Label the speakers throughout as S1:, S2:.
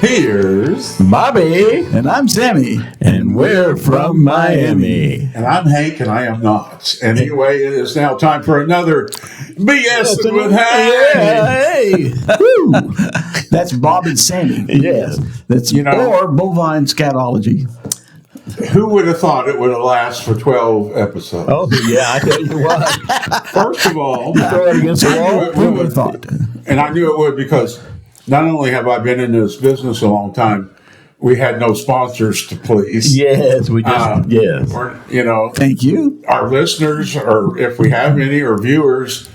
S1: Here's
S2: Bobby.
S3: And I'm Sammy.
S2: And we're from Miami.
S1: And I'm Hank, and I am not. And anyway, it is now time for another BS with Hank.
S3: Hey. Woo. That's Bob and Sammy.
S2: Yes.
S3: That's or bovine scatology.
S1: Who would have thought it would have lasted for 12 episodes?
S2: Oh, yeah, I tell you what.
S1: First of all,
S2: Throw it against the wall.
S3: Who would have thought?
S1: and I knew it would because not only have I been in this business a long time, we had no sponsors to please.
S2: Yes, we just, yes.
S1: Or,
S3: Thank you.
S1: our listeners, or if we have any, or viewers,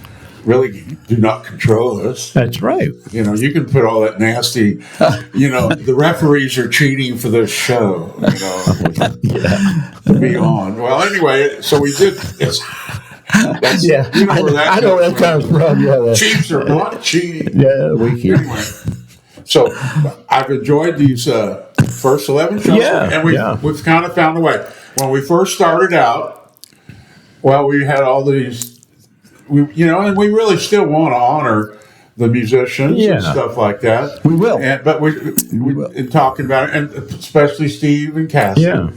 S1: really do not control us.
S2: That's right.
S1: You can put all that nasty, the referees are cheating for this show, to be on. Well, anyway, so we did this. That's,
S2: Yeah,
S1: you know where that
S2: I know where that comes from. Yeah,
S1: Chiefs are not cheating.
S2: yeah, we can.
S1: Anyway, so I've enjoyed these first 11 shows, and we've kind of found a way. When we first started out, we had all these. And we really still want to honor the musicians and stuff like that.
S3: We will.
S1: But we in talking about it, and especially Steve and Cassie.
S2: Yeah.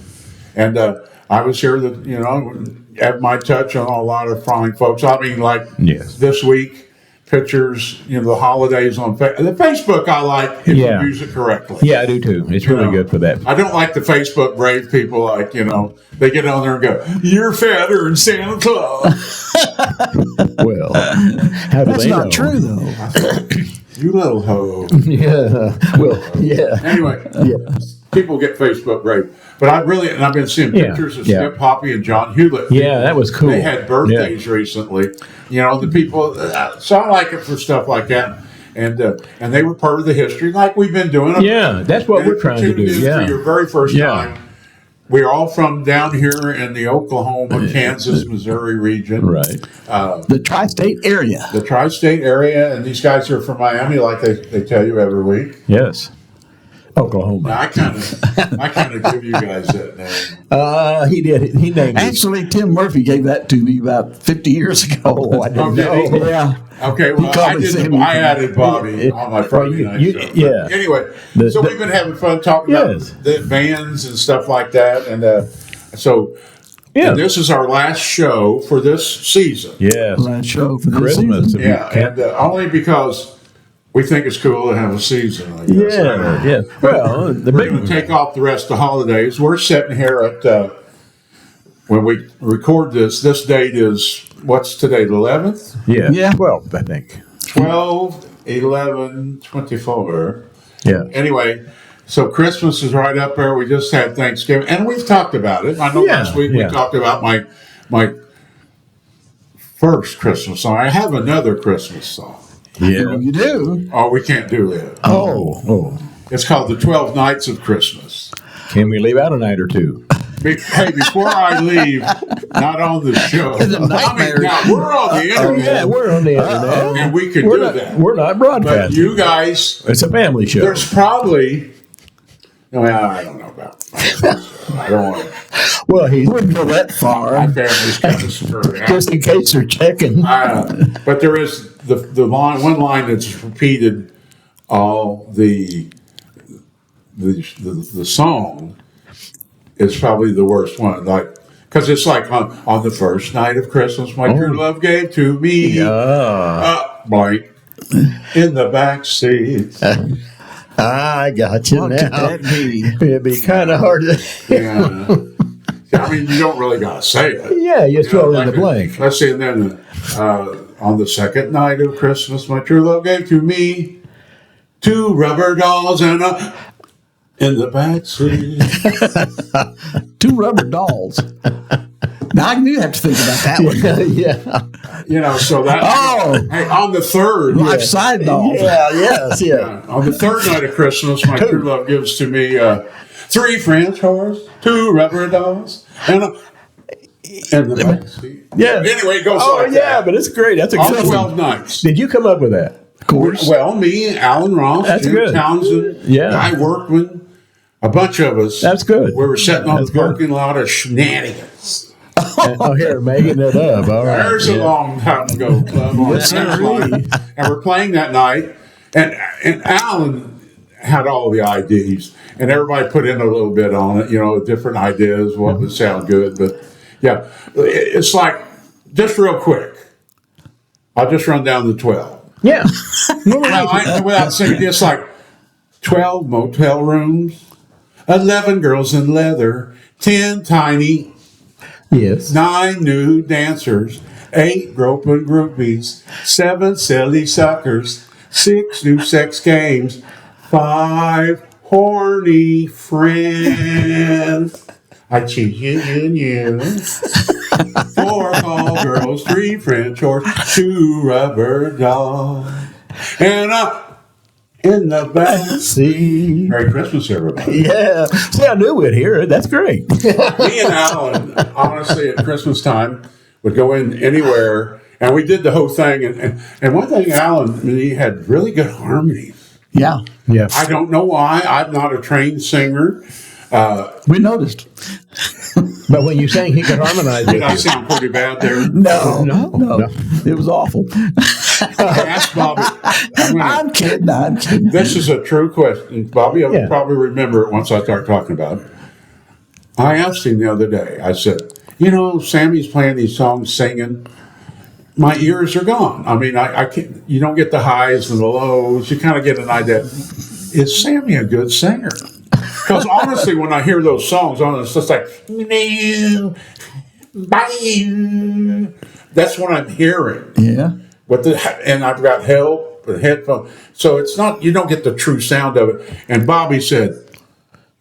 S1: And I was here at my touch on a lot of fine folks. I mean, this week, pictures, the holidays on the Facebook I like if you use it correctly.
S2: Yeah, I do too. It's really good for that.
S1: I don't like the Facebook brave people they get on there and go, "You're fatter than Santa Claus."
S2: Well, how do
S3: That's
S2: they
S3: not
S2: know?
S3: true, though.
S1: You little hoe.
S2: Yeah. Well, yeah.
S1: Anyway, people get Facebook brave. But I've been seeing pictures of Skip Hoppy and John Hewlett.
S2: Yeah, that was cool.
S1: They had birthdays recently. The people, so I like it for stuff like that. And they were part of the history, like we've been doing.
S2: Yeah, that's what we're trying to do.
S1: For your very first time. We're all from down here in the Oklahoma, Kansas, Missouri region.
S2: Right.
S3: The tri-state area.
S1: The tri-state area, and these guys are from Miami, like they tell you every week.
S2: Yes. Oklahoma.
S1: Now, I kind of give you guys that name.
S2: He did. He named it.
S3: Actually, Tim Murphy gave that to me about 50 years ago.
S2: Oh, I didn't know.
S3: Yeah.
S1: Okay, well, I added Bobby on my Friday night show.
S2: Yeah.
S1: Anyway, so we've been having fun talking about the bands and stuff like that, and and this is our last show for this season.
S2: Yes.
S3: Last show for this
S2: Christmas.
S3: season.
S1: Yeah, and only because we think it's cool to have a season, I guess.
S2: Yeah. Well,
S1: we're going to take off the rest of the holidays. We're sitting here at, when we record this date is, what's today, the 11th?
S2: Yeah. 12th, I think.
S1: 12/11/24.
S2: Yeah.
S1: Anyway, so Christmas is right up there. We just had Thanksgiving, and we've talked about it. I know last week we talked about my first Christmas song. I have another Christmas song.
S2: Yeah.
S3: You do?
S1: Oh, we can't do that.
S2: Oh.
S1: It's called The 12 Nights of Christmas.
S2: Can we leave out a night or two?
S1: Hey, before I leave, not on the show. Now, we're on the internet.
S2: Yeah, we're on the internet.
S1: And we could do that.
S2: We're not
S1: But
S2: broadcasting.
S1: you guys,
S2: It's a family show.
S1: there's probably, I don't know about I don't want to.
S2: Well, he
S3: Wouldn't go that far.
S1: My family's kind of screwed out.
S2: just in case they're checking.
S1: But there is the one line that's repeated all the song is probably the worst one, because it's like on the first night of Christmas, my true love gave to me, blank, in the back seat.
S2: I got you
S3: What
S2: now.
S3: could that be?
S2: It'd be kind of hard to.
S1: I mean, you don't really got to say it.
S2: Yeah, you throw it in the blank.
S1: Let's see, and then on the second night of Christmas, my true love gave to me 2 rubber dolls and a in the back seat.
S3: 2 rubber dolls. Now, I knew you have to think about that one.
S2: Yeah.
S1: So that. Hey, on the third.
S3: Life side dolls.
S2: Yeah.
S1: On the third night of Christmas, my true love gives to me 3 French horses, 2 rubber dolls, and the back seat.
S2: Yeah.
S1: Anyway, it goes like that.
S2: But it's great. That's a
S1: On
S2: good
S1: 12
S2: one.
S1: nights.
S2: Did you come up with that?
S3: Of course.
S1: Well, me, Alan Ross,
S2: That's
S1: Jim
S2: good.
S1: Townsend, Guy Workman, a bunch of us.
S2: That's good.
S1: We were sitting on
S2: That's
S1: the parking lot of shenanigans.
S2: Here, making it up. All right.
S1: There's a long time ago club on
S3: Yes,
S1: that
S3: sir.
S1: line. And we're playing that night, and had all the ideas, and everybody put in a little bit on it, different ideas, what would sound good. But yeah, it's like, just real quick, I'll just run down the 12.
S2: Yeah.
S1: Without saying, it's like 12 motel rooms, 11 girls in leather, 10 tiny,
S2: Yes.
S1: 9 nude dancers, 8 groping groupies, 7 silly suckers, 6 new sex games, 5 horny friends. I choose you and you. 4 call girls, 3 French horse, 2 rubber dolls, and up in the back seat. Merry Christmas, everybody.
S2: Yeah. See, I knew we'd hear it. That's great.
S1: Me and Alan, honestly, at Christmas time, would go in anywhere, and we did the whole thing. And one thing, Alan, he had really good harmonies.
S3: Yeah.
S2: Yeah.
S1: I don't know why. I'm not a trained singer.
S3: We noticed.
S2: But when you sang, he could harmonize with
S1: Did I
S2: you.
S1: sound pretty bad there?
S3: No.
S2: No.
S3: It was awful.
S1: I asked Bobby.
S3: I'm kidding.
S1: This is a true question. Bobby, you'll
S2: Yeah.
S1: probably remember it once I start talking about it. I asked him the other day, I said, Sammy's playing these songs, singing. My ears are gone. I mean, I can't, you don't get the highs and the lows. You kind of get an idea. Is Sammy a good singer? Because honestly, when I hear those songs on, it's just like, that's what I'm hearing.
S3: Yeah.
S1: And I've got help, the headphones. So it's not, you don't get the true sound of it. And Bobby said,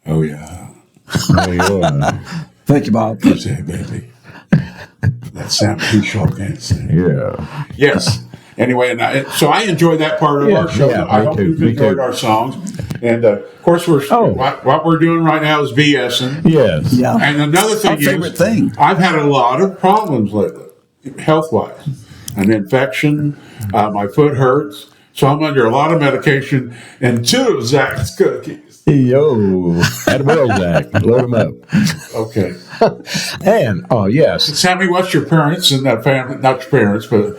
S1: oh, yeah.
S3: Thank you, Bob.
S1: I said, hey, baby, that Sam Shaw can't sing.
S2: Yeah.
S1: Yes. Anyway, so I enjoy that part of our show.
S2: Yeah,
S1: I
S2: me
S1: hope
S2: too,
S1: you've
S2: me
S1: enjoyed
S2: too.
S1: our songs. And of course, what we're doing right now is BSing.
S2: Yes.
S3: Yeah.
S1: And another thing
S3: Our favorite thing.
S1: I've had a lot of problems lately, health-wise. An infection, my foot hurts, so I'm under a lot of medication and 2 of Zach's cookies.
S2: Yo. That will, Zach. Load him up.
S1: Okay.
S2: And, yes.
S1: Sammy, what's your parents and that family? Not your parents, but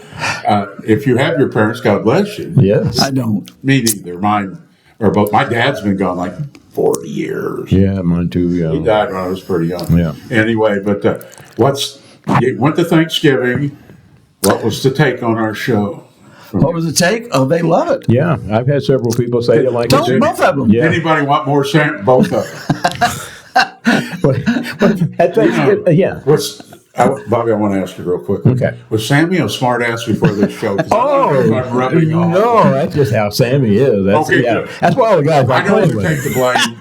S1: if you have your parents, God bless you.
S2: Yes.
S3: I don't.
S1: Me neither. Mine are both. My dad's been gone like 40 years.
S2: Yeah, mine too.
S1: He
S2: Yeah.
S1: died when I was pretty young.
S2: Yeah.
S1: Anyway, but you went to Thanksgiving. What was the take on our show?
S3: What was the take? Oh, they love it.
S2: Yeah. I've had several people say they like it too.
S3: Both of them.
S2: Yeah.
S1: Anybody want more Sam? Both of them.
S2: At Thanksgiving, yeah.
S1: Bobby, I want to ask you real quick.
S2: Okay.
S1: Was Sammy a smart ass before this show? 'Cause I don't know if I'm rubbing off.
S2: No, that's just how Sammy is. That's,
S1: Okay, good.
S2: that's why all the guys
S1: I
S2: like
S1: know
S2: playing
S1: you
S2: with
S1: take
S2: him.
S1: the blame.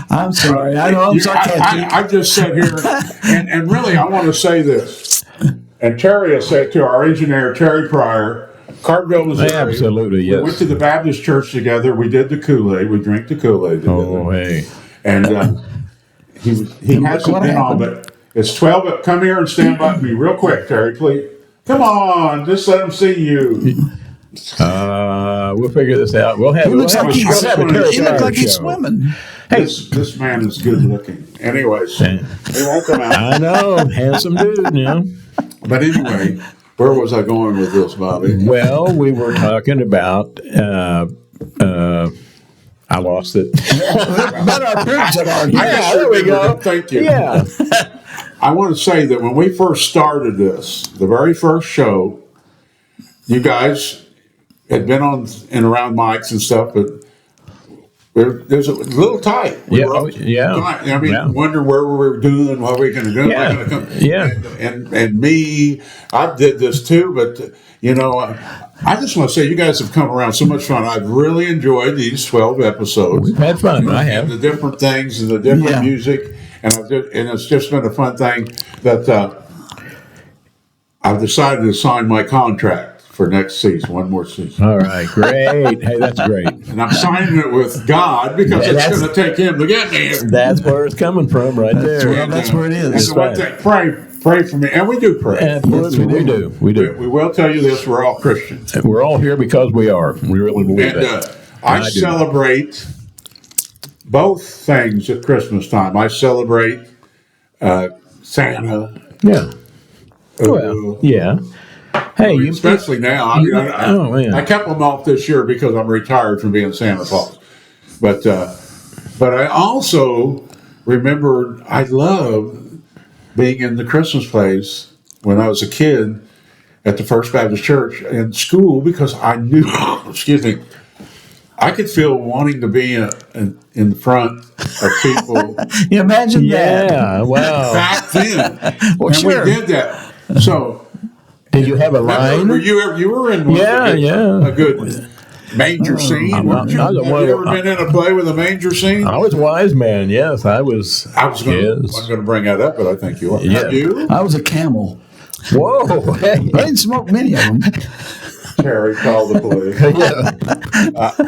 S3: I'm sorry. I know I'm sarcastic.
S1: I just sat here, and really, I want to say this. And Terry will say to our engineer, Terry Pryor, Cartville, Missouri.
S2: Absolutely, yes.
S1: We went to the Baptist church together. We did the Kool-Aid. We drank the Kool-Aid together.
S2: Oh, hey.
S1: And he hasn't been on, but it's 12. Come here and stand by me real quick, Terry, please. Come on, just let him see you.
S2: We'll figure this out. We'll have.
S3: He looks like he's
S2: we'll have a Terry
S3: he looks
S2: Pryor
S3: like he's
S2: show.
S3: swimming.
S1: This man is good looking. Anyways, he won't come out.
S2: I know, handsome dude.
S1: But anyway, where was I going with this, Bobby?
S2: Well, we were talking about. I lost it.
S3: But our parents had already.
S1: I
S2: there we
S1: remembered
S2: go.
S1: it. Thank you.
S2: Yeah.
S1: I want to say that when we first started this, the very first show, you guys had been on and around mics and stuff, but there's a little tight.
S2: Yeah,
S1: were up tight. I mean, wonder where we were doing, what we were going to do.
S2: Yeah.
S1: And me, I did this too, but I just want to say you guys have come around so much fun. I've really enjoyed these 12 episodes.
S2: We've had fun. I have.
S1: The different things and the different music, and it's just been a fun thing that I've decided to sign my contract for next season, one more season.
S2: All right, great. Hey, that's great.
S1: And I'm signing it with God because it's going to take Him to get me.
S2: That's where it's coming from, right there.
S3: That's where it is.
S1: And the one thing, pray for me, and we do pray.
S2: Absolutely, we do. We do.
S1: We will tell you this: we're all Christians.
S2: We're all here because we are. We really believe
S1: And
S2: that.
S1: I celebrate both things at Christmas time. I celebrate Santa.
S2: Yeah. Well, yeah. Hey,
S1: especially now. I kept them off this year because I'm retired from being Santa Claus. But I also remember I loved being in the Christmas plays when I was a kid at the First Baptist Church in school because I knew, excuse me, I could feel wanting to be in the front of people.
S3: You imagine that?
S2: Yeah, wow.
S1: Back then.
S3: Well,
S1: and
S3: sure.
S1: we did that. So,
S2: Did you have a line?
S1: You were in one a good manger scene, weren't you? Have you ever been in a play with a manger scene?
S2: I was Wise Man, yes. I was
S1: going to bring that up, but I think you are.
S2: Yeah.
S1: You?
S3: I was a camel.
S2: Whoa. Hey.
S3: I didn't smoke many of them.
S1: Terry called the police.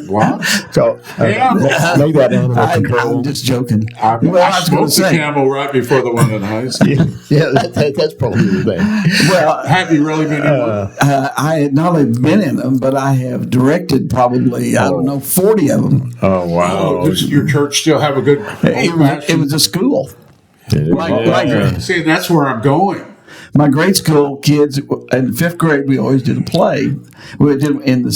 S1: What?
S2: So, make that animal control.
S3: I'm just joking.
S1: I smoked the camel right before the one in high school.
S2: Yeah, that's probably the thing.
S3: Well,
S1: have you really been in one?
S3: I had not only been in them, but I have directed probably, 40 of them.
S2: Oh, wow.
S1: Does your church still have a good
S3: It was a school.
S1: See, that's where I'm going.
S3: My grade school kids in fifth grade, we always did a play. We did in the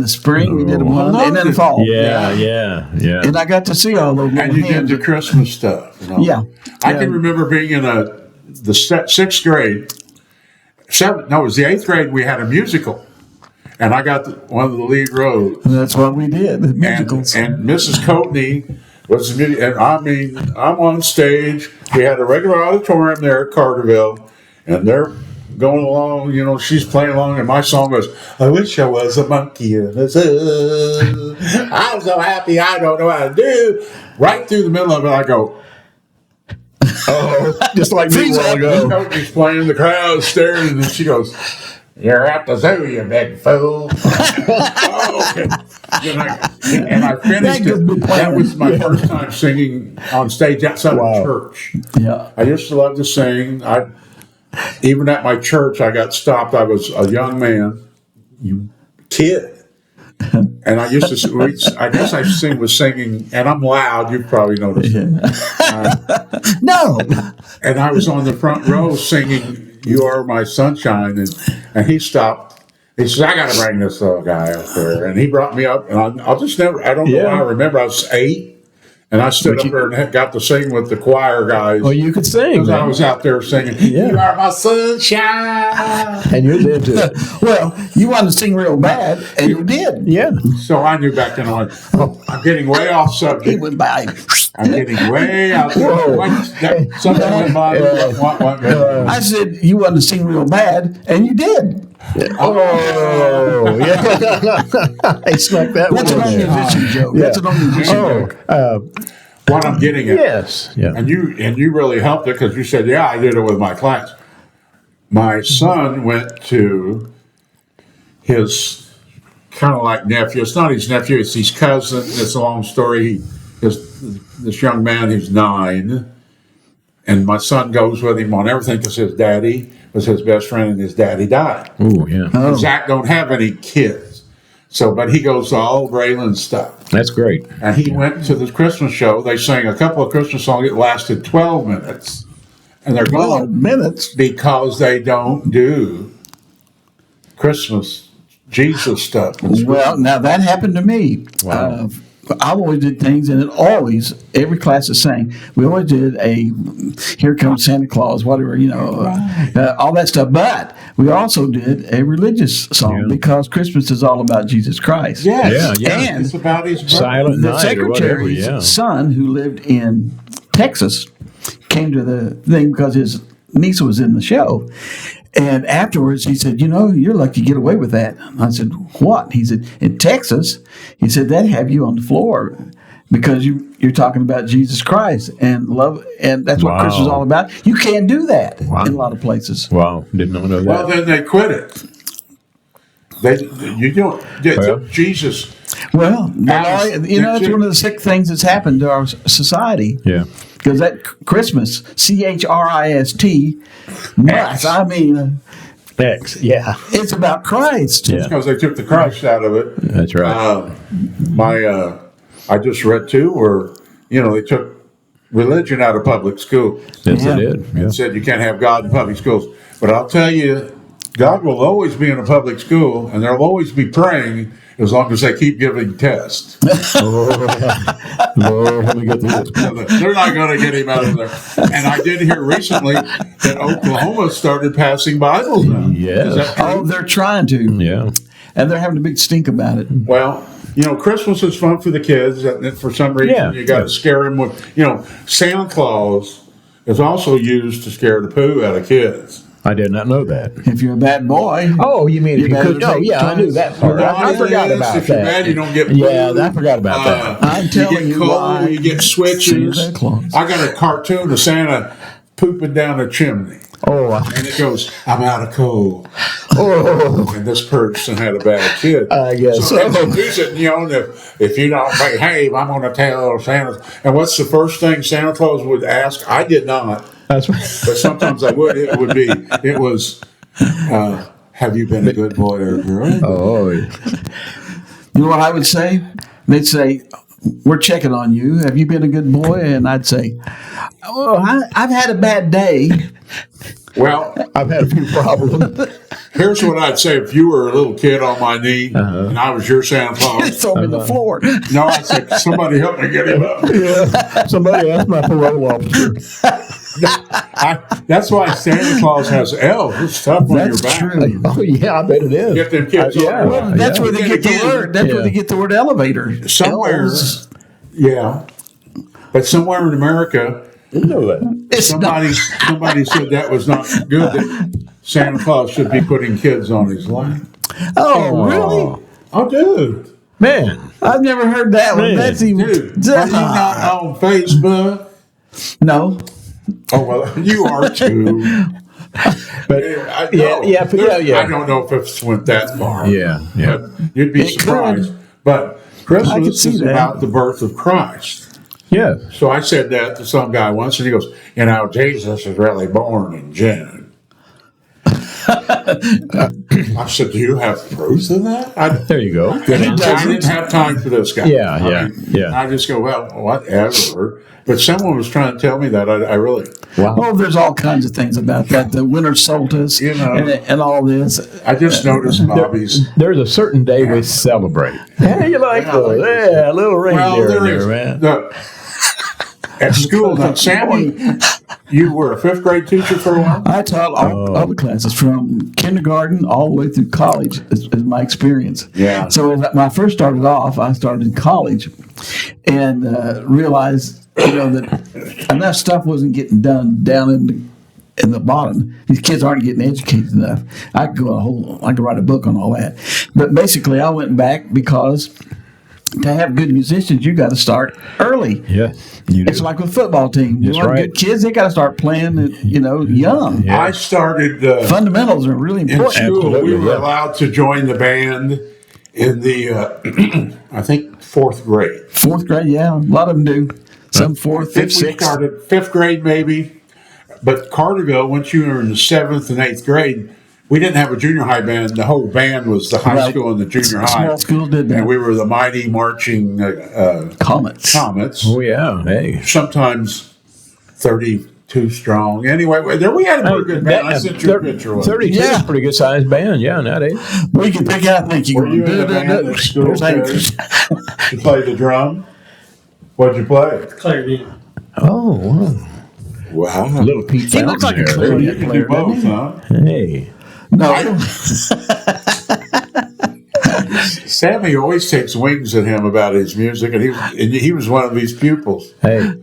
S3: spring, we did one, and in the fall.
S2: Yeah.
S3: And I got to see all those.
S1: And you did the Christmas stuff. You know?
S3: Yeah,
S1: I can remember being in the sixth grade. It was the eighth grade. We had a musical, and I got one of the lead roles.
S3: That's what we did. The musicals.
S1: And Mrs. Coatney was the music. And I mean, I'm on stage. We had a regular auditorium there at Carterville. And they're going along, she's playing along, and my song was, I wish I was a monkey in the zoo. I'm so happy I don't know how to do. Right through the middle of it, I go,
S2: oh, just like me a while ago.
S1: She's playing, the crowd's staring, and then she goes, you're at the zoo, you big fool. Oh, okay. And I finished it. That was my first time singing on stage outside of church.
S3: Yeah.
S1: I used to love to sing. Even at my church, I got stopped. I was a young man, kid. And I used to, I guess I was singing, and I'm loud, you've probably noticed.
S3: No.
S1: And I was on the front row singing, You Are My Sunshine, and he stopped. He says, I got to bring this little guy up there. And he brought me up, and I don't know why I remember, I was 8. And I stood up there and got to sing with the choir guys.
S2: Well, you could sing.
S1: Because I was out there singing, You Are My Sunshine.
S2: And you did too.
S3: Well, you wanted to sing real bad, and you did.
S2: Yeah.
S1: So I knew back then, I'm getting way off subject.
S3: He went by.
S1: I'm getting way out there. Something went by.
S3: I said, you wanted to sing real bad, and you did.
S2: Oh, yeah. I snuck that one.
S3: That's an only musician joke. That's an only musician joke.
S1: What I'm getting at.
S2: Yes. Yeah.
S1: And you really helped it because you said, I did it with my class. My son went to his kind of like nephew. It's not his nephew, it's his cousin. It's a long story. This young man, he's 9. And my son goes with him on everything because his daddy was his best friend and his daddy died.
S2: Oh, yeah.
S1: And Zach don't have any kids. But he goes to all Braylon stuff.
S2: That's great.
S1: And he went to the Christmas show. They sang a couple of Christmas songs. It lasted 12 minutes. And they're
S3: 12 minutes?
S1: Because they don't do Christmas Jesus stuff.
S3: Well, now that happened to me.
S1: Wow.
S3: I always did things, and every class that sang, we always did a Here Comes Santa Claus, whatever, all that stuff. But we also did a religious song because Christmas is all about Jesus Christ.
S1: Yes.
S2: Yeah.
S3: And
S1: it's about his
S2: Silent
S3: the
S2: Night
S3: secretary's son, who lived in Texas, came to the thing because his niece was in the show. And afterwards, he said, you're lucky to get away with that. I said, what? He said, in Texas, he said, they'd have you on the floor because you're talking about Jesus Christ and love, and that's what Christmas is all about. You can't do that in a lot of places.
S2: Wow, didn't know that.
S1: Well, then they quit it. Jesus.
S3: Well, it's one of the sick things that's happened to our society.
S2: Yeah.
S3: Because that Christmas, Christ, I mean,
S2: X, yeah.
S3: It's about Christ.
S2: Yeah.
S1: Because they took the Christ out of it.
S2: That's right.
S1: I just read too where, they took religion out of public school.
S2: Yes, they did. Yeah.
S1: And said you can't have God in public schools. But I'll tell you, God will always be in a public school, and they'll always be praying as long as they keep giving tests.
S2: Lord, let me get this.
S1: They're not going to get him out of there. And I did hear recently that Oklahoma started passing Bibles now.
S2: Yes.
S1: Is that true?
S3: Oh, they're trying to.
S2: Yeah.
S3: And they're having a big stink about it.
S1: Well, Christmas is fun for the kids, and for some reason you got to scare them with, Santa Claus is also used to scare the poo out of kids.
S2: I did not know that.
S3: If you're a bad boy.
S2: Oh, you mean if you could? Oh, yeah, I knew
S3: toys.
S2: that part. I forgot about
S1: if you're
S2: that.
S1: bad, you don't get poo.
S2: Yeah, I forgot about that.
S3: I'm telling
S1: you
S3: you
S1: get cold,
S3: why.
S1: you get switches.
S3: Santa Claus.
S1: I got a cartoon of Santa pooping down a chimney.
S2: Oh,
S1: And it goes, I'm out of coal.
S2: oh,
S1: And this person had a bad kid.
S2: I guess
S1: So
S2: so.
S1: introduce it, if you don't behave, I'm going to tell Santa. And what's the first thing Santa Claus would ask? I did not,
S2: that's right.
S1: but sometimes I would. It was, have you been a good boy or girl?
S2: Oh,
S3: You know what I would say? They'd say, we're checking on you. Have you been a good boy? And I'd say, I've had a bad day.
S1: Well,
S2: I've had a few problems.
S1: here's what I'd say if you were a little kid on my knee and I was your Santa Claus.
S3: Throw him in the floor.
S1: No, I'd say, somebody help me get him up.
S2: Yeah. Somebody asked my parole officer.
S1: That's why Santa Claus has elves. It's tough on
S3: That's
S1: your back.
S3: true.
S2: Oh, yeah, I bet it is.
S1: Get them kids
S2: Yeah.
S1: on.
S2: Well,
S3: That's where they
S1: Then
S3: get the
S1: again,
S3: word. That's where they get the word elevator.
S1: Somewhere,
S3: Elves.
S1: yeah. But somewhere in America,
S2: You know that.
S3: It's not.
S1: somebody said that was not good, that Santa Claus should be putting kids on his lap.
S3: Oh, really?
S1: Oh, dude.
S2: Man,
S3: I've never heard that one.
S2: Man.
S3: That's even.
S1: Dude, are you not on Facebook?
S3: No.
S1: Oh, well, you are too.
S2: but
S1: I
S2: yeah,
S1: I don't know if it's went that far.
S2: yeah.
S1: But you'd be
S3: It could.
S1: surprised. But
S3: I could
S1: Christmas
S3: see
S1: is
S3: that.
S1: about the birth of Christ.
S2: Yeah.
S1: So I said that to some guy once, and he goes, Jesus is really born in June. I said, do you have proof of that?
S2: There you go. Good
S1: I
S2: answer.
S1: didn't have time for this guy.
S2: Yeah.
S1: I just go, well, whatever. But someone was trying to tell me that. I really,
S2: Wow.
S3: Oh, there's all kinds of things about that. The winter solstice and all this.
S1: I just noticed Bobby's.
S2: There's a certain day we celebrate. Yeah, you like those? Yeah, a little reindeer in there, man.
S1: At school, now, Sammy, you were a fifth grade teacher for a while?
S3: I taught all the classes from kindergarten all the way through college is my experience.
S1: Yeah.
S3: So when I first started off, I started in college and realized, that enough stuff wasn't getting done down in the bottom. These kids aren't getting educated enough. I could write a book on all that. But basically, I went back because to have good musicians, you got to start early.
S2: Yeah, you do.
S3: It's like with football team. You
S2: That's
S3: want
S2: right.
S3: good kids, they got to start playing, young.
S2: Yeah.
S1: I started
S3: Fundamentals are really
S1: in
S3: important.
S1: school.
S2: Absolutely,
S1: We were
S2: yeah.
S1: allowed to join the band in the, I think, fourth grade.
S3: Fourth grade, yeah, a lot of them do. Some fourth,
S1: I think
S3: fifth,
S1: we
S3: sixth.
S1: started fifth grade maybe. But Carterville, once you were in the seventh and eighth grade, we didn't have a junior high band. The whole band was the high
S3: Right.
S1: school and the junior high.
S3: Small schools did that.
S1: And we were the mighty marching
S3: Comets.
S1: Comets.
S2: Oh yeah, hey.
S1: Sometimes 32 strong. Anyway, we had a pretty good band. I sent you a picture of it.
S2: 32 is a pretty good sized band, yeah, nowadays.
S3: We can pick out. Thank you.
S1: Were you in a band at school? You played the drum? What'd you play?
S4: Clarinet.
S2: Oh, wow.
S1: Wow.
S2: Little Pete
S3: He looks like a
S2: Fountain there.
S3: clarinet
S1: You can
S3: player,
S1: do both,
S3: doesn't
S1: huh?
S2: Hey.
S3: No.
S1: Sammy always takes wings at him about his music, and he was one of these pupils.
S2: Hey,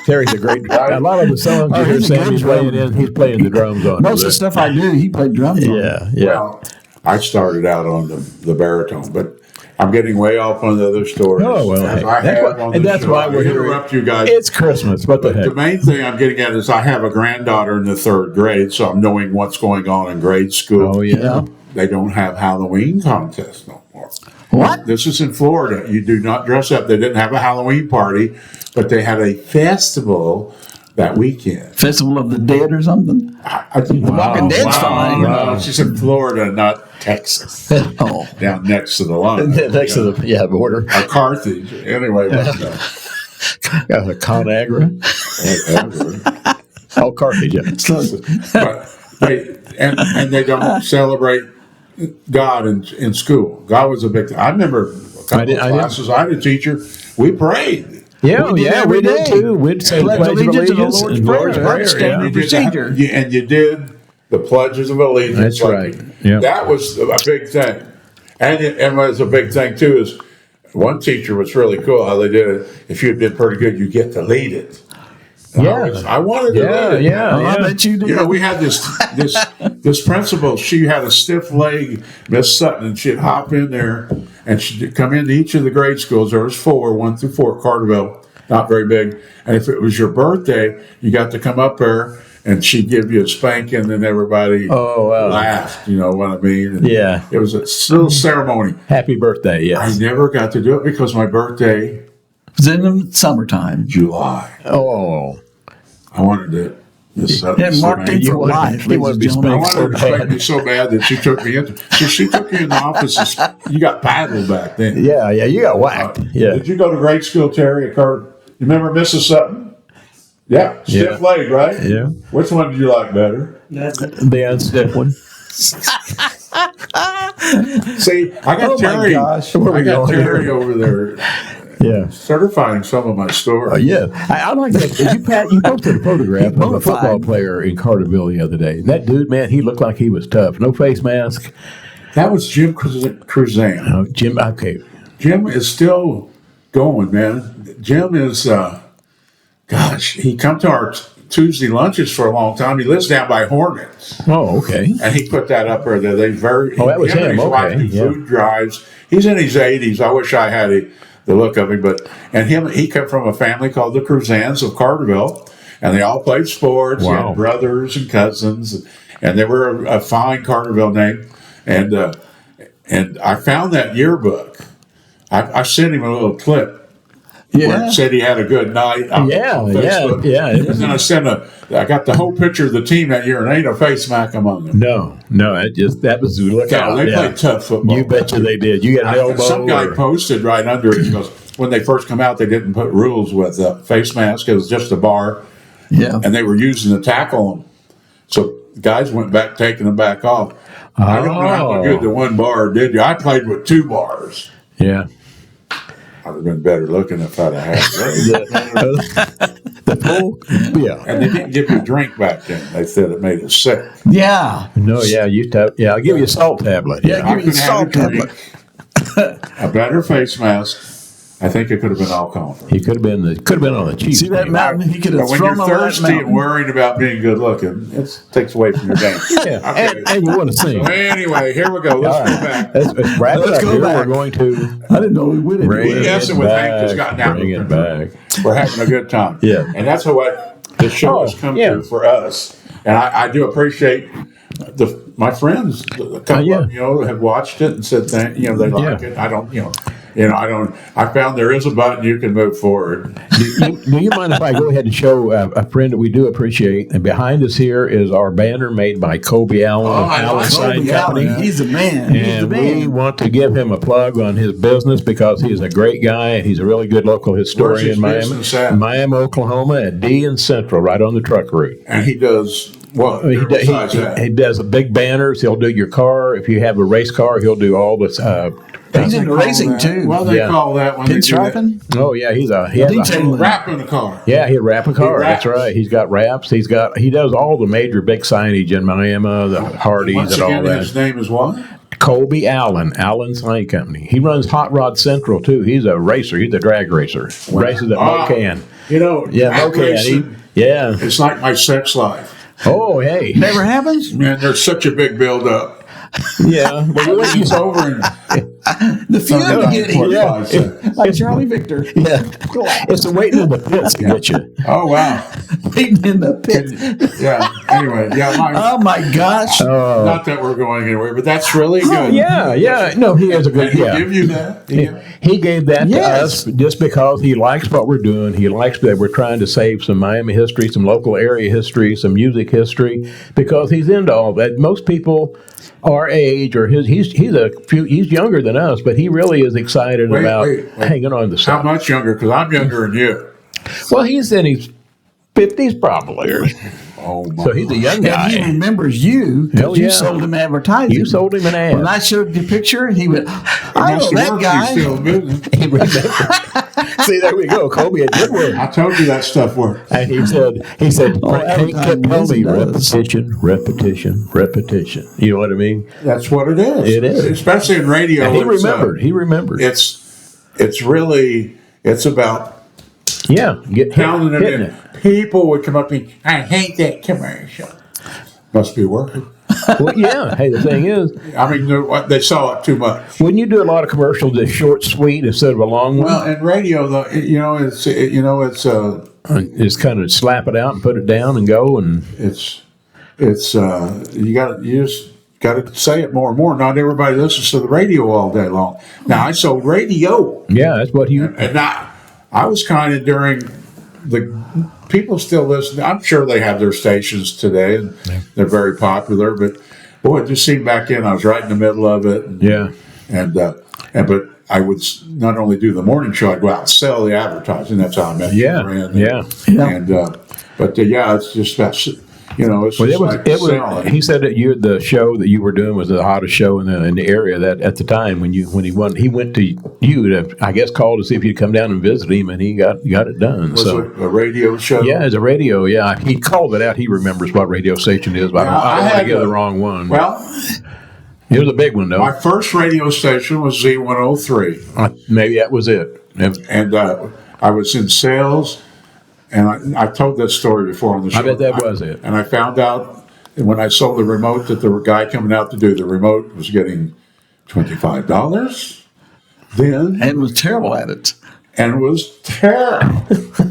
S2: Terry's a great drummer. A lot of the songs you hear
S3: he's a good
S2: Sammy's playing
S3: drummer.
S2: in, he's playing the drums on.
S3: Most of the stuff I do, he played drums on.
S2: Yeah.
S1: Well, I started out on the baritone, but I'm getting way off on the other stories.
S2: Oh, well,
S1: as
S2: hey,
S1: I
S2: that's
S1: have
S2: why-
S1: on
S2: and
S1: this
S2: that's
S1: show.
S2: why
S1: I
S2: we're here.
S1: interrupt you guys.
S2: It's Christmas. What the
S1: But the
S2: heck?
S1: main thing I'm getting at is I have a granddaughter in the third grade, so I'm knowing what's going on in grade school.
S2: Oh, yeah.
S1: They don't have Halloween contests no more.
S3: What?
S1: This is in Florida. You do not dress up. They didn't have a Halloween party, but they had a festival that weekend.
S3: Festival of the Dead or something?
S1: I think
S3: The Walking Dead's fine.
S1: No, she's in Florida, not Texas.
S3: Oh.
S1: Down next to the line.
S2: Next to the border.
S1: Or Carthage. Anyway, but,
S2: Got a Conagra.
S1: whatever.
S2: Oh, Carthage. Yeah.
S3: So,
S1: But and they don't celebrate God in school. God was a big thing. I remember a couple of classes. I had a teacher. We prayed.
S2: Yeah, we did too. We'd say the Pledge of Allegiance and Lord's Prayer.
S3: Standard procedure.
S1: And you did the pledges of allegiance.
S2: That's right. Yeah.
S1: That was a big thing. And it was a big thing, too, is one teacher was really cool how they did it. If you'd been pretty good, you get to lead it. And I wanted to lead it.
S2: Yeah.
S3: I bet you did.
S1: You know, we had this principal. She had a stiff leg, Miss Sutton, and she'd hop in there, and she'd come into each of the grade schools. There was 4, 1 through 4, Carterville, not very big. And if it was your birthday, you got to come up there, and she'd give you a spanking, and everybody laughed. You know what I mean? And it was a little ceremony.
S2: Happy birthday! Yes.
S1: I never got to do it because my birthday
S3: was in the summertime,
S1: July.
S2: Oh,
S1: I wanted it.
S3: And marked it for life.
S2: He wanted to be spanked
S1: so bad. Me so bad that she took me into. She took me in the office. You got paddled back then.
S2: Yeah, you got whacked.
S1: Did you go to grade school, Terry? You remember Mrs. Sutton? Yeah, stiff leg, right?
S2: Yeah.
S1: Which one did you like better?
S2: The unstiff one.
S1: See, I got Terry. I got Terry over there.
S2: Yeah,
S1: certifying some of my stories.
S2: I like that. You posted a photograph of a football player in Carterville the other day. That dude, man, he looked like he was tough. No face mask.
S1: That was Jim Cruzan.
S2: Oh, Jim. Okay.
S1: Jim is still going, man. Jim is. He come to our Tuesday lunches for a long time. He lives down by Hornets.
S2: Oh, okay.
S1: And he put that up there.
S2: That was him.
S1: And his wife do food drives. He's in his 80s. I wish I had the look of him, he come from a family called the Cruzans of Carterville, and they all played sports. Wow. He had brothers and cousins, and they were a fine Carterville name. And I found that yearbook. I sent him a little clip. Where it said he had a good night. On Facebook. And then I got the whole picture of the team that year, and ain't a face mask among them.
S2: No, that was look out.
S1: They played tough football.
S2: You betcha they did. You got an elbow.
S1: Some guy posted right under it because when they first come out, they didn't put rules with face mask. It was just a bar.
S3: Yeah,
S1: and they were using to tackle them. So guys went back, taking them back off. I don't know how good the one bar did you. I played with 2 bars.
S2: Yeah.
S1: I'd have been better looking if I'd have had
S2: it.
S1: And they didn't give you a drink back then. They said it made us sick.
S3: Yeah.
S2: No, I'll give you a salt tablet.
S3: Yeah, give you a salt tablet.
S1: A better face mask. I think it could have been all conference.
S2: He could have been on the cheap.
S3: See that mountain? He could have
S1: when
S3: thrown
S1: you're thirsty and worrying about being good looking, it takes away from your game.
S2: And you want to sing.
S1: So anyway, here we go. Let's go back.
S2: Let's wrap it up here. We're going to.
S3: I didn't know we would.
S1: Yes, with Hank just got down.
S2: Bring it back.
S1: We're having a good time.
S2: Yeah,
S1: and that's what the show has come to for us. And I do appreciate my friends. A couple of them, have watched it and said they like it. I don't. I found there is a button you can move forward.
S2: Do you mind if I go ahead and show a friend that we do appreciate? And behind us here is our banner made by Kobe Allen of Allen Sign Company.
S3: He's the man.
S2: And we want to give him a plug on his business because he's a great guy and he's a really good local historian in Miami, Oklahoma, at D and Central, right on the truck route.
S1: And he does what?
S2: He does big banners. He'll do your car. If you have a race car, he'll do all this.
S3: He's into racing too.
S1: Well, they call that when they do that.
S2: Oh yeah, he has a
S1: wrap in a car.
S2: Yeah, he'll wrap a car. That's right. He's got wraps. He does all the major big signage in Miami, the Hardee's and all that.
S1: His name is what?
S2: Kobe Allen, Allen Sign Company. He runs Hot Rod Central too. He's a racer. He's a drag racer. Races at Mocan.
S1: Mocan. It's like my sex life.
S2: Oh, hey.
S3: Never happens?
S1: Man, there's such a big build-up.
S2: Yeah.
S1: But when he's over in
S3: the beginning. Like Charlie Victor.
S2: Yeah. It's the waiting in the pits to get you.
S1: Oh, wow.
S3: Waiting in the pits.
S1: Yeah. Anyway.
S3: Oh, my gosh.
S1: Not that we're going anywhere, but that's really good.
S2: Yeah. No, he has a good...
S1: Did he give you that?
S2: He gave that to us just because he likes what we're doing. He likes that we're trying to save some Miami history, some local area history, some music history, because he's into all that. Most people our age, or he's younger than us, but he really is excited about hanging on to something.
S1: How much younger? Because I'm younger than you.
S2: Well, he's in his 50s probably.
S1: Oh my!
S2: So he's a young guy.
S3: And he remembers you.
S2: Hell
S3: You
S2: yeah.
S3: sold him advertising.
S2: You sold him an ad.
S3: When I showed the picture, he went, I know that guy.
S1: Still in business.
S2: He remembered. See, there we go. Kobe, it did work.
S1: I told you that stuff worked.
S2: And he said, Hank kept telling me repetition. You know what I mean?
S1: That's what it is.
S2: It is.
S1: Especially in radio.
S2: And he remembered.
S1: It's really, it's about pounding it in. People would come up and, I hate that commercial. Must be working.
S2: Well, yeah. Hey, the thing is,
S1: I mean, they saw it too much.
S2: when you do a lot of commercials, they're short, sweet instead of a long one.
S1: Well, in radio, though,
S2: Just kind of slap it out and put it down and go. And
S1: you just got to say it more and more. Not everybody listens to the radio all day long. Now, I sold radio.
S2: yeah, that's what you.
S1: And I was kind of during the people still listen. I'm sure they have their stations today, and they're very popular. But boy, it just seemed back then I was right in the middle of it. But I would not only do the morning show, I'd go out and sell the advertising. That's how I met the brand. It's just that. It's just selling.
S2: He said that the show that you were doing was the hottest show in the area that at the time when he went to you to, I guess, call to see if you'd come down and visit him, and he got it done.
S1: Was it a radio show?
S2: Yeah, it's a radio. Yeah, he called it out. He remembers what radio station it is, but I don't want to give the wrong one.
S1: Well,
S2: it was a big one though.
S1: My first radio station was Z103.
S2: Maybe that was it.
S1: And I was in sales. And I've told that story before on the show.
S2: I bet that was it.
S1: And I found out when I sold the remote that the guy coming out to do the remote was getting $25 then.
S3: And was terrible at it.
S1: And it was terrible.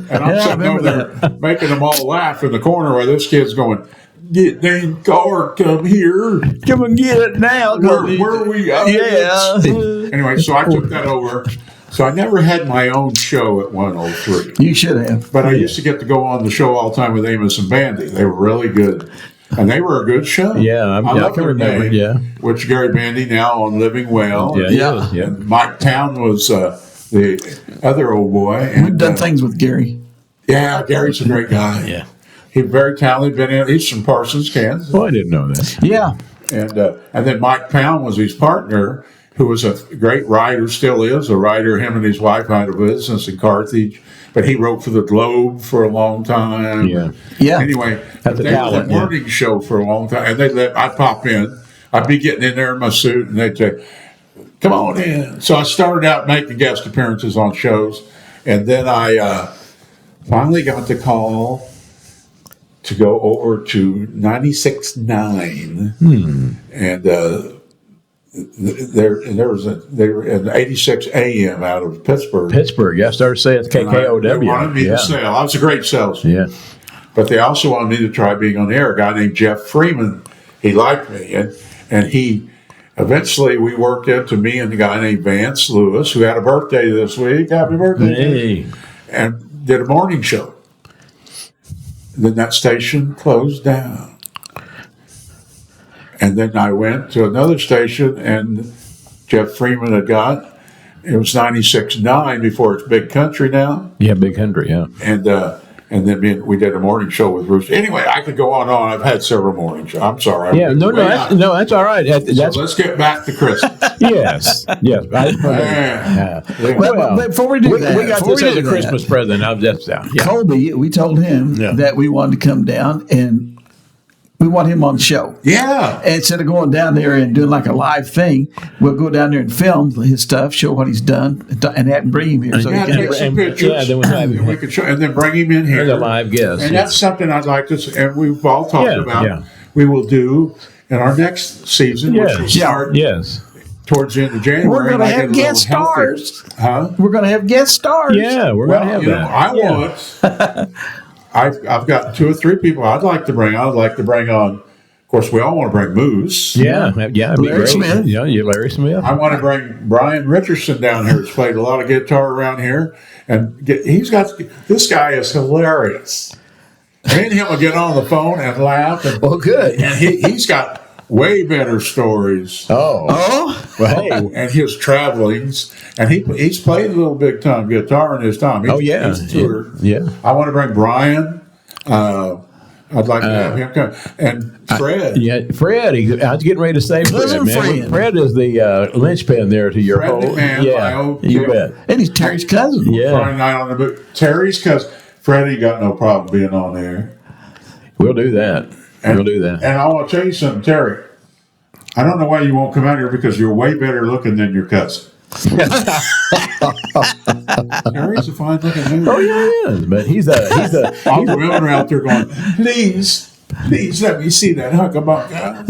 S1: And I'm sitting over there making them all laugh in the corner while this kid's going, "Get dang car, come here.
S3: Come and get it now.
S1: Where are we at?"
S3: Yeah.
S1: Anyway, so I took that over. So I never had my own show at 103.
S3: You should have.
S1: But I used to get to go on the show all the time with Amos and Bandy. They were really good. And they were a good show.
S2: Yeah, I can remember.
S1: Name, which Gary Bandy now on Living Well.
S2: Yeah.
S1: And Mike Town was the other old boy. And,
S3: we've done things with Gary.
S1: Yeah, Gary's a great guy.
S2: Yeah.
S1: He's very talented. He's from Parsons, Kansas.
S2: Well, I didn't know that.
S3: Yeah.
S1: And then Mike Pound was his partner, who was a great writer, still is a writer. Him and his wife had a business in Carthage, but he wrote for the Globe for a long time.
S3: Yeah.
S1: Anyway, they had a morning show for a long time, and I'd pop in. I'd be getting in there in my suit, and they'd say, "Come on in." So I started out making guest appearances on shows, and then I finally got the call to go over to 96.9, and. They were in 86 AM out of Pittsburgh.
S2: Yeah, I started saying it's KKOW.
S1: They wanted me to sell. I was a great salesman.
S2: Yeah.
S1: But they also wanted me to try being on the air. A guy named Jeff Freeman, he liked me. And he, eventually we worked into me and a guy named Vance Lewis, who had a birthday this week. Happy birthday.
S2: Hey.
S1: And did a morning show. Then that station closed down. And then I went to another station, and Jeff Freeman had got, it was 96.9 before it's Big Country now.
S2: Yeah, Big Country, yeah.
S1: And then we did a morning show with Rooster. Anyway, I could go on and on. I've had several morning shows. I'm sorry.
S2: Yeah, that's all right.
S1: So let's get back to Christmas.
S2: Yes.
S3: But before we do that,
S2: we got this as a Christmas present. I'm just
S3: Colby, we told him that we wanted to come down and we want him on the show.
S1: Yeah.
S3: And instead of going down there and doing like a live thing, we'll go down there and film his stuff, show what he's done, and bring him here. So
S1: he can take some pictures. We could show, and then bring him in here.
S2: As a live guest.
S1: And that's something I'd like to, and we've all talked about. Yeah. We will do in our next season, which will start towards the end of January.
S3: We're going to have guest stars.
S1: Huh?
S3: We're going to have guest stars.
S2: Yeah, we're going to have that.
S1: I want. I've got 2 or 3 people I'd like to bring on. I'd like to bring on, of course, we all want to bring Moose.
S2: Yeah, it'd be
S3: Larry
S2: great.
S3: Smith.
S2: Yeah, Larry Smith.
S1: I want to bring Brian Richardson down here, who's played a lot of guitar around here. And this guy is hilarious. Me and him will get on the phone and laugh.
S3: Well, good.
S1: And he's got way better stories.
S2: Oh. Well, hey.
S1: And his travelings. And he's played a little big time guitar in his time. He's toured.
S2: Yeah.
S1: I want to bring Brian, I'd like to have him come. And Fred.
S2: Fred. I was getting ready to say Fred, man. Fred is the linchpin there to your
S1: Fred
S2: whole.
S1: McMahon,
S2: you bet.
S3: And he's Terry's cousin.
S2: Yeah.
S1: Friday night on the boot. Terry's cousin. Freddie got no problem being on there.
S2: We'll do that. We'll do that.
S1: And I want to tell you something, Terry. I don't know why you won't come out here because you're way better looking than your cousin. Terry's a fine looking dude.
S2: Oh yeah, he is. But he's a.
S1: All the women are out there going, please let me see that hucklebuck guy.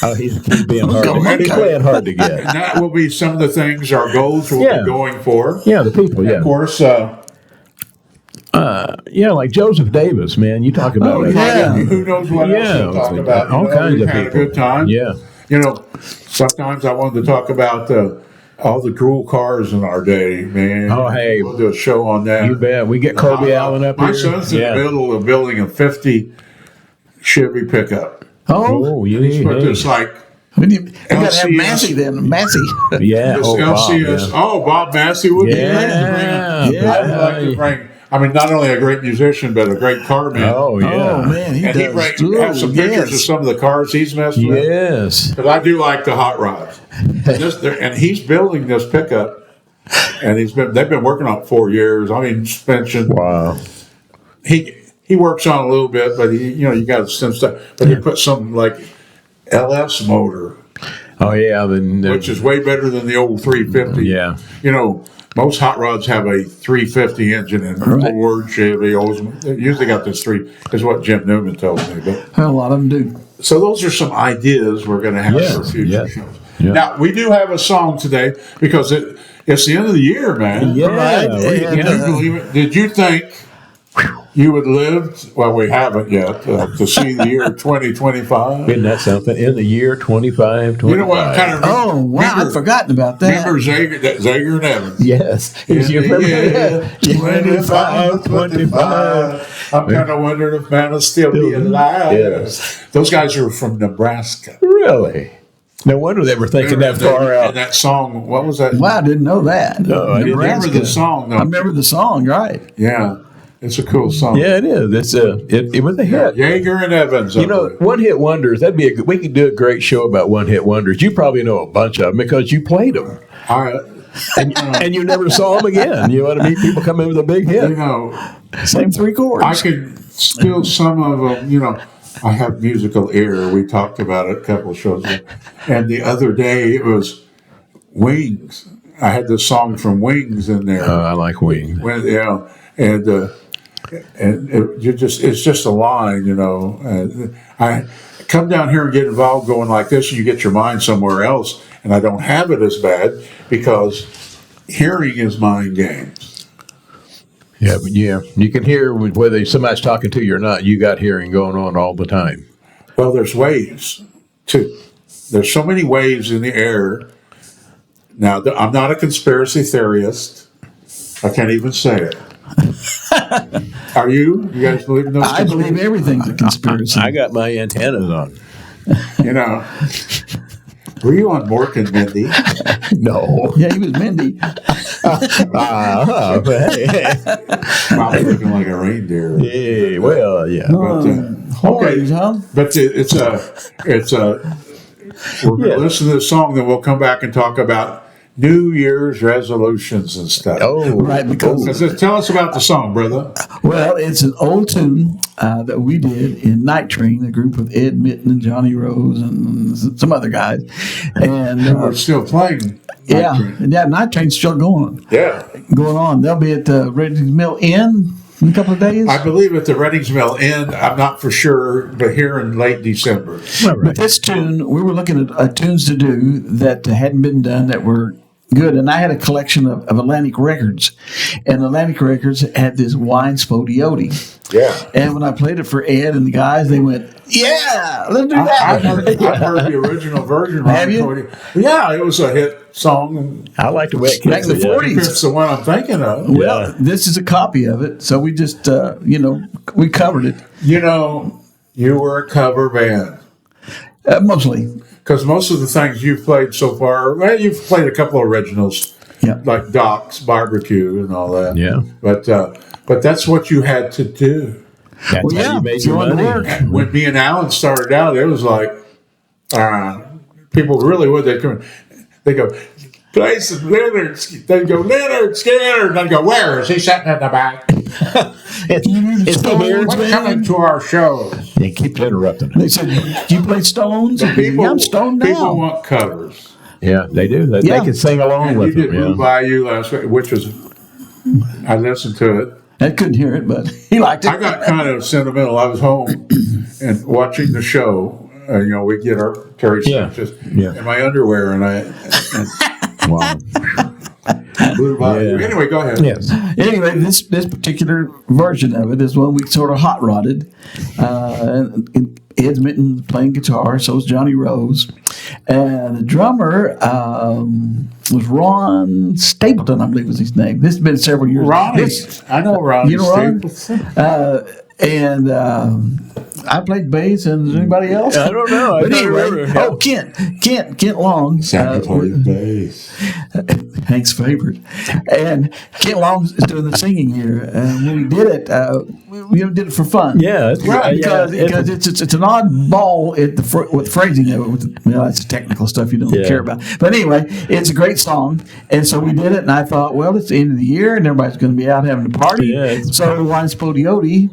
S2: Oh, he's being hard. He's playing hard to get.
S1: And that will be some of the things our goals will be going for.
S2: Yeah, the people. Yeah,
S1: of course.
S2: Like Joseph Davis, man. You talk about it.
S1: Who knows what else we'll talk about?
S2: All kinds of
S1: people. Had a good time.
S2: Yeah.
S1: Sometimes I wanted to talk about all the cool cars in our day, man.
S2: Oh, hey.
S1: We'll do a show on that.
S2: You bet. We get Kobe Allen up
S1: my
S2: here.
S1: My son's in the middle of building a 50 Chevy pickup.
S3: Oh,
S1: he's put this like.
S3: You got to have Massey then. Massey.
S2: Yeah.
S1: LCS. Bob Massey would be great to bring up. I'd like to bring. I mean, not only a great musician, but a great car man.
S2: Oh, yeah.
S3: Oh, man. He
S1: have some pictures of some of the cars he's messed with.
S2: Yes.
S1: Because I do like the hot rods. And he's building this pickup, and they've been working on it 4 years. I mean, suspension.
S2: Wow.
S1: He works on a little bit, but you got some stuff. But he put some like LS motor.
S2: Oh, yeah.
S1: Which is way better than the old 350.
S2: Yeah.
S1: Most hot rods have a 350 engine in Ford, Chevy, Oldsmobile. They usually got this is what Jim Newman told me. But
S3: a lot of them do.
S1: So those are some ideas we're going to have for future shows.
S2: Yeah.
S1: Now, we do have a song today because it's the end of the year, man.
S2: Yeah.
S1: Right? Did you think you would live, well, we haven't yet, to see the year 2025?
S2: Isn't that something? In the year 25.
S1: You know what?
S3: I'd forgotten about that.
S1: Remember Zager and Evans?
S2: Yes.
S1: In the year 25. I'm kind of wondering if man will still be alive.
S2: Yes.
S1: Those guys are from Nebraska.
S2: Really? No wonder they were thinking that far out.
S1: And that song, what was that?
S3: Wow, I didn't know that.
S2: No, I didn't
S1: remember the song.
S3: I remember the song, right?
S1: Yeah. It's a cool song.
S2: Yeah, it is. It was a hit.
S1: Jaeger and Evans.
S2: One-hit wonders. We could do a great show about one-hit wonders. You probably know a bunch of them because you played them.
S1: All right.
S2: And you never saw them again. You know what I mean? People come in with a big hit.
S3: Same three chords.
S1: I could still some of them. I have musical ear. We talked about it a couple of shows ago. And the other day it was Wings. I had this song from Wings in there.
S2: I like Wings.
S1: And it's just a line, And I come down here and get involved going like this, and you get your mind somewhere else, and I don't have it as bad because hearing is mind games.
S2: Yeah, but you can hear whether somebody's talking to you or not. You got hearing going on all the time.
S1: Well, there's waves too. There's so many waves in the air. Now, I'm not a conspiracy theorist. I can't even say it. Are you? You guys believe in those?
S3: I believe everything's a conspiracy.
S2: I got my antennas on.
S1: Were you on Mork and Mindy?
S2: No.
S3: Yeah, he was Mindy.
S1: Probably looking like a reindeer.
S2: Yeah, well, yeah.
S1: Okay, but we're going to listen to this song, then we'll come back and talk about New Year's resolutions and stuff.
S3: Oh, right.
S1: Tell us about the song, brother.
S3: Well, it's an old tune that we did in Night Train, a group of Ed Mitten and Johnny Rose and some other guys. And
S1: we're still playing.
S3: Night Train's still going.
S1: Yeah.
S3: Going on. They'll be at the Reddings Mill Inn in a couple of days.
S1: I believe at the Reddings Mill Inn. I'm not for sure, but here in late December.
S3: Right. But this tune, we were looking at tunes to do that hadn't been done that were good. And I had a collection of Atlantic Records. And Atlantic Records had this Wine Spo-Dee-O-dee.
S1: Yeah.
S3: And when I played it for Ed and the guys, they went, yeah, let's do that.
S1: I've heard the original version.
S3: Have you?
S1: Yeah, it was a hit song.
S2: I like the way it
S3: back in the 40s.
S1: It's the one I'm thinking of.
S3: Well, this is a copy of it. So we just, we covered it.
S1: You were a cover band.
S3: Mostly.
S1: Because most of the things you've played so far, well, you've played a couple of originals, like Doc's Barbecue and all that.
S2: Yeah.
S1: But that's what you had to do.
S2: That's
S3: Well,
S2: how
S3: yeah,
S2: you made
S3: if
S2: your
S3: you want to
S2: money.
S3: work.
S1: When me and Alan started out, it was like people really would. They go, play some Leonard. They go, Leonard Skinner. And I'd go, where is he sitting in the back?
S2: It's the weird
S1: What's coming to our shows?
S2: They keep interrupting.
S3: They said, "Do you play Stones?" I'm stoned
S1: People
S3: now.
S1: want covers.
S2: Yeah, they do. They can sing along
S1: And you
S2: with
S1: did
S2: them.
S1: Move
S2: Yeah.
S1: By You last week, which was, I listened to it.
S3: I couldn't hear it, but he liked it.
S1: I got kind of sentimental. I was home and watching the show. We get our Terry Sanchez in my underwear, and
S2: Wow.
S1: blew by.
S2: Yeah.
S1: Anyway, go ahead.
S2: Yes.
S3: Anyway, this particular version of it is one we sort of hot rodded. Ed's Minton playing guitar, so is Johnny Rose, and the drummer was Ron Stapleton, I believe was his name. This has been several years.
S1: Ronnie, I know Ronnie.
S3: You know Ron?
S1: Stapleton.
S3: And I played bass, and is anybody else?
S2: I don't know. I
S3: But
S2: don't
S3: anyway,
S2: remember.
S3: Kent Long.
S1: Santa played bass.
S3: Hank's favorite. And Kent Long is doing the singing here. When we did it, we did it for fun.
S2: Yeah, that's
S3: Right,
S2: yeah,
S3: because it's an odd ball with the phrasing of it. That's the technical stuff you don't care about. But anyway, it's a great song, and so we did it. And I thought, well, it's the end of the year, and everybody's going to be out having a party.
S2: Yeah,
S3: so Wine Spo-Dee-O-dee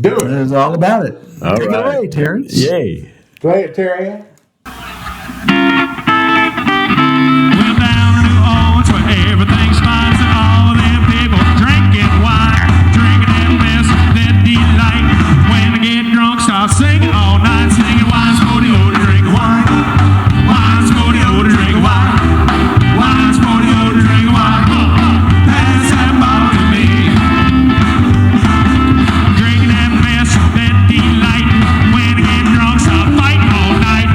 S1: Do it.
S3: is all about it.
S2: All
S3: Take
S2: right.
S3: it away, Terrence.
S2: Yay.
S1: Play it, Terry.
S4: We're down in New Orleans where everything's fine. So all them people drinking wine, drinking that mess, that delight. When they get drunk, start singing all night, singing Wine Spo-Dee-O-dee, drink wine. Wine Spo-Dee-O-dee, drink wine. Wine Spo-Dee-O-dee, drink wine. Pass that bottle to me. Drinking that mess, that delight. When they get drunk, start fighting all night.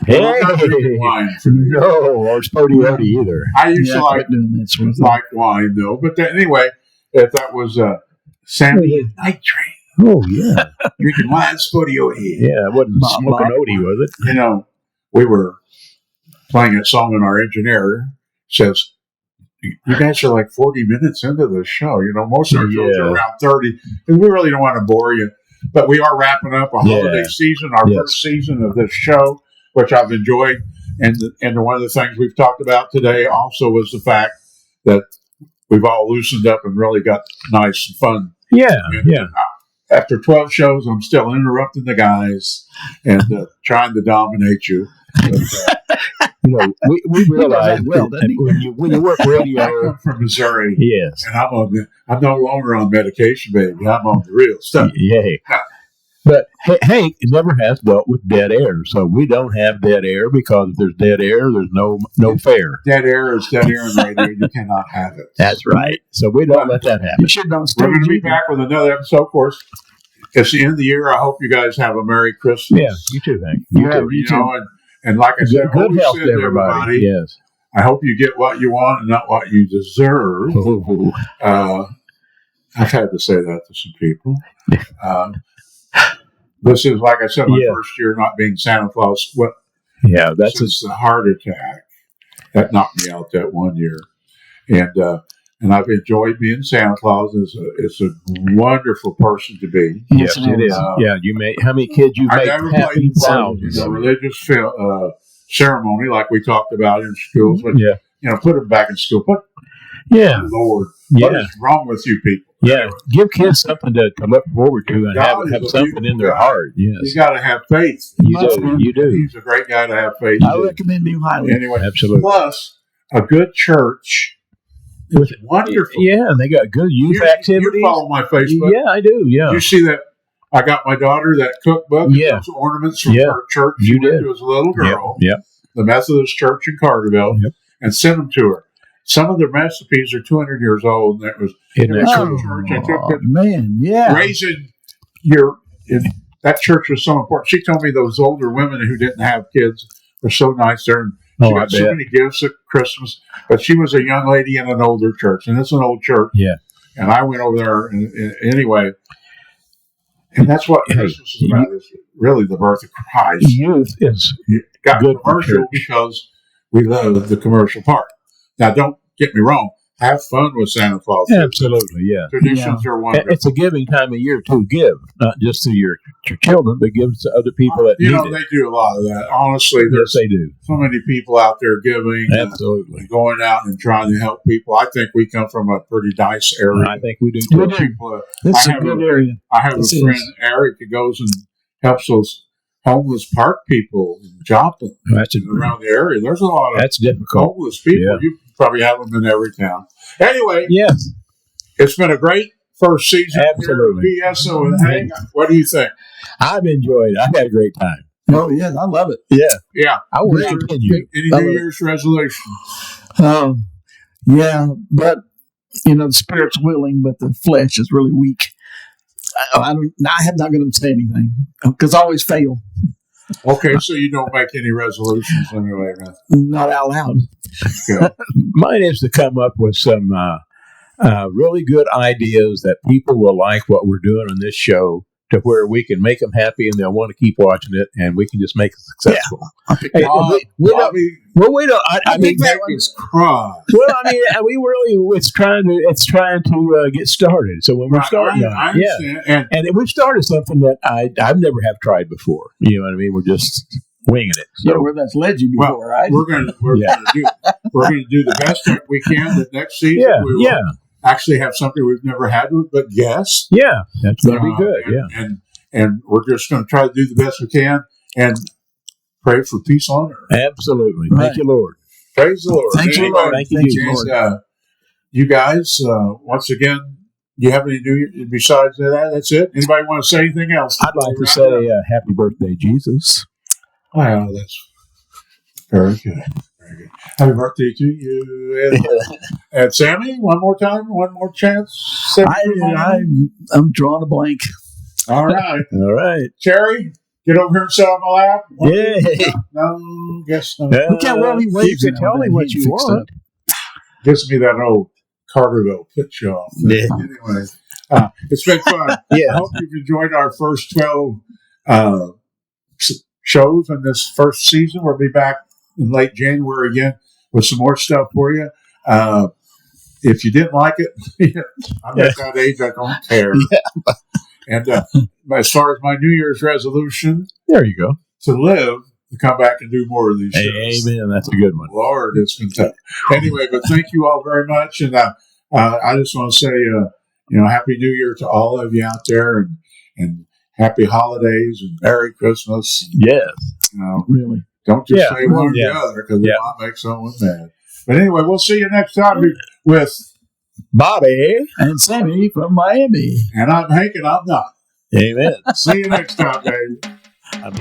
S2: Hey,
S1: I'm not drinking wine for you.
S2: no, or Spo-Dee-O-dee either.
S1: I used to
S3: quit doing that sort of thing.
S1: like wine, though. But anyway, if that was Sammy and Night Train.
S2: Oh, yeah.
S1: Drinking Wine Spo-Dee-O-dee.
S2: Yeah, it wasn't
S3: Bob,
S2: smoking
S3: Bob.
S2: Odie, was it?
S1: You know, we were playing a song, and our engineer says, "You guys are like 40 minutes into the show. You know, most of our shows are around 30, and we really don't want to bore you. But we are wrapping up a holiday season, our first season of this show, which I've enjoyed. And one of the things we've talked about today also was the fact that we've all loosened up and really got nice and fun.
S2: Yeah,
S1: And, after 12 shows, I'm still interrupting the guys and trying to dominate you. But,
S2: you know, we realize
S3: well,
S2: that when you work
S1: I
S2: radio,
S1: come from Missouri,
S2: yes,
S1: and I'm no longer on medication, baby. I'm on the real stuff.
S2: yay. But Hank never has dealt with dead air, so we don't have dead air because if there's dead air, there's no fair.
S1: Dead air is dead air in radio. You cannot have it.
S2: That's right. So we don't let that happen.
S3: You should don't
S1: We're going to be
S3: either.
S1: back with another episode, of course. It's the end of the year. I hope you guys have a Merry Christmas.
S2: Yeah, you too, Hank.
S1: You know, and like I said,
S2: Good
S1: always
S2: health
S1: said
S2: to
S1: to
S2: everybody. Yes.
S1: I hope you get what you want and not what you deserve. I've had to say that to some people. This is, like I said, my first year not being Santa Claus.
S2: Yeah, that's
S1: since the heart attack that knocked me out that one year, and I've enjoyed being Santa Claus. It's a wonderful person to be.
S2: yes, it is. Yeah, you may. How many kids you
S1: I
S2: make
S1: never
S2: happy?
S1: played in
S2: Thousands.
S1: a religious ceremony like we talked about in schools. But, you know, put them back in school. Lord, what is wrong with you people?
S2: Yeah, give kids something to look forward to and have something in their heart. Yes,
S1: you got to have faith.
S2: You do.
S1: He's a great guy to have faith.
S3: I recommend him highly.
S1: Anyway,
S2: absolutely.
S1: Plus, a good church is wonderful.
S2: Yeah, and they got good youth activities.
S1: You follow my Facebook.
S2: Yeah, I do. Yeah.
S1: Did you see that? I got my daughter that cookbook. And those ornaments from her church. She went to as a little girl.
S2: Yep.
S1: The Methodist Church in Carterville.
S2: Yep.
S1: And sent them to her. Some of the recipes are 200 years old, and it was in that church. I took it.
S3: Man,
S1: Raising that church was so important. She told me those older women who didn't have kids were so nice there. And she got so many gifts at Christmas. But she was a young lady in an older church, and it's an old church.
S2: Yeah.
S1: And I went over there, and anyway, and that's what Christmas is about, is really the birth of Christ.
S2: Youth is
S1: got commercial because we love the commercial part. Now, don't get me wrong. Have fun with Santa Claus.
S2: Absolutely, yeah.
S1: Traditions are wonderful.
S2: It's a giving time of year to give, not just to your children, but give to other people that need it.
S1: They do a lot of that. Honestly,
S2: yes, they do.
S1: So many people out there giving.
S2: Absolutely.
S1: Going out and trying to help people. I think we come from a pretty nice area.
S2: I think we do too.
S3: It's a good area.
S1: I have a friend, Eric, who goes and helps those homeless park people in Joplin around the area. There's a lot of homeless people.
S2: Yeah.
S1: You probably have them in every town. Anyway,
S2: yes,
S1: it's been a great first season.
S2: Absolutely.
S1: BSO and Hank, what do you think?
S2: I've enjoyed it. I've had a great time.
S3: Oh, yeah, I love it.
S1: Yeah.
S2: I want to continue.
S1: Any New Year's resolution?
S3: Yeah, but, the spirit's willing, but the flesh is really weak. I have not going to say anything because I always fail.
S1: Okay, so you don't make any resolutions anyway, man.
S3: Not out loud.
S1: Good.
S2: Mine is to come up with some really good ideas that people will like what we're doing on this show, to where we can make them happy and they'll want to keep watching it, and we can just make it successful.
S1: Yeah.
S2: We don't. I mean,
S1: that was cry.
S2: Well, I mean, we really it's trying to get started. So when we're starting,
S1: I understand.
S2: And we've started something that I've never have tried before. You know what I mean? We're just winging it.
S3: So where that's led you before, right?
S1: We're gonna do the best that we can. The next season, we will actually have something we've never had with, but guests.
S2: Yeah, that's going to be good.
S1: And we're just going to try to do the best we can and pray for peace on earth.
S2: Absolutely. Right. Thank you, Lord.
S1: Praise the Lord.
S3: Thank you, Lord. Thank you,
S1: Lord. You guys, once again, you have any new besides that? That's it. Anybody want to say anything else?
S2: I'd like to say happy birthday, Jesus.
S1: Wow, that's very good. Very good. Happy birthday to you. And Sammy, one more chance.
S3: I'm drawing a blank.
S1: All right.
S2: All right.
S1: Cherry, get over here and sit on my lap?
S2: Yeah.
S1: No, guess not.
S3: Look how well he waves.
S2: You can tell me what you want.
S1: Gives me that old Carterville pitch off.
S2: Yeah.
S1: Anyway, it's been fun.
S2: Yeah.
S1: I hope you've enjoyed our first 12 shows in this first season. We'll be back in late January again with some more stuff for you. If you didn't like it, I'm at that age, I don't care.
S2: Yeah.
S1: And as far as my New Year's resolution,
S2: There you go.
S1: to live, to come back and do more of these shows.
S2: Amen. That's a good one.
S1: Lord, it's been tough. Anyway, but thank you all very much. And I just want to say, Happy New Year to all of you out there, and Happy Holidays and Merry Christmas.
S2: Yes.
S3: Really.
S1: Don't just say one or the
S2: Yeah.
S1: other, because it might make someone mad. But anyway, we'll see you next time with,
S2: Bobby.
S3: And Sammy from Miami.
S1: and I'm Hank, and I'm not.
S2: Amen.
S1: See you next time, baby.
S2: I'm